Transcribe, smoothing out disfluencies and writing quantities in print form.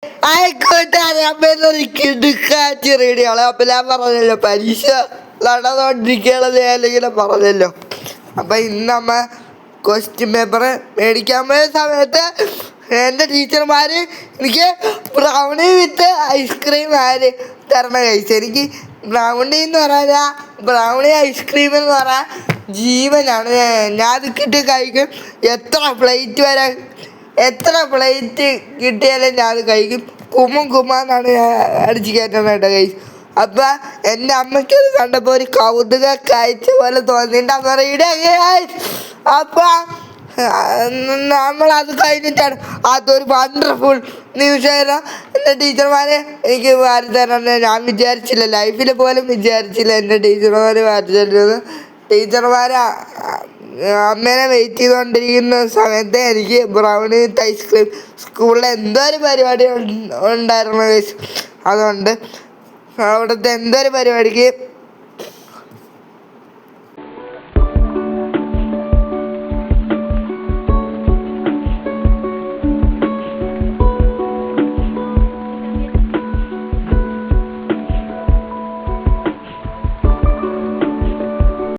ആയിക്കോട്ടെ അമ്മേന്നൊരു കിടുക്കാച്ചി റേഡിയോളെ. അപ്പൊ ഞാൻ പറഞ്ഞല്ലോ പരീക്ഷ നടന്നുകൊണ്ടിരിക്കുകയാണെന്ന് ഞാനിങ്ങനെ പറഞ്ഞല്ലോ. അപ്പൊ ഇന്ന് അമ്മ ക്വസ്റ്റ്യൻ പേപ്പർ മേടിക്കാൻ പോയ സമയത്ത് എൻ്റെ ടീച്ചർമാര് എനിക്ക് ബ്രൗണി വിത്ത് ഐസ്ക്രീം തരണം കഴിച്ചു. എനിക്ക് ബ്രൗണി എന്ന് പറഞ്ഞാൽ ബ്രൗണി ഐസ്ക്രീം എന്ന് പറഞ്ഞാൽ ജീവനാണ്. ഞാൻ അത് കിട്ടി കഴിക്കും. എത്ര പ്ലേറ്റ് കിട്ടിയാലും ഞാൻ അത് കഴിക്കും. കുമ്മാന്നാണ് ഞാൻ അടിച്ച് കയറ്റണേട്ടോ കഴിച്ചു. അപ്പം എൻ്റെ അമ്മയ്ക്ക് അത് കണ്ടപ്പോൾ ഒരു കൗതുക കാഴ്ച പോലെ തോന്നിയിട്ട് അമ്മ റെഡിയാക്കി. അപ്പം നമ്മളത് കഴിഞ്ഞിട്ടാണ് അതൊരു വണ്ടർഫുൾ നിമിഷമായിരുന്നു. എൻ്റെ ടീച്ചർമാരെ എനിക്ക് വാരി തരണം ഞാൻ വിചാരിച്ചില്ല, ലൈഫിൽ പോലും വിചാരിച്ചില്ല എൻ്റെ ടീച്ചർമാർ വാരി തരുന്നത്. ടീച്ചർമാർ അമ്മേനെ വെയിറ്റ് ചെയ്തുകൊണ്ടിരിക്കുന്ന സമയത്ത് എനിക്ക് ബ്രൗണി വിത്ത് ഐസ്ക്രീം സ്കൂളിൽ എന്തോ ഒരു പരിപാടി ഉണ്ടായിരുന്നു. അതുകൊണ്ട് അവിടുത്തെ എന്തോ ഒരു പരിപാടിക്ക്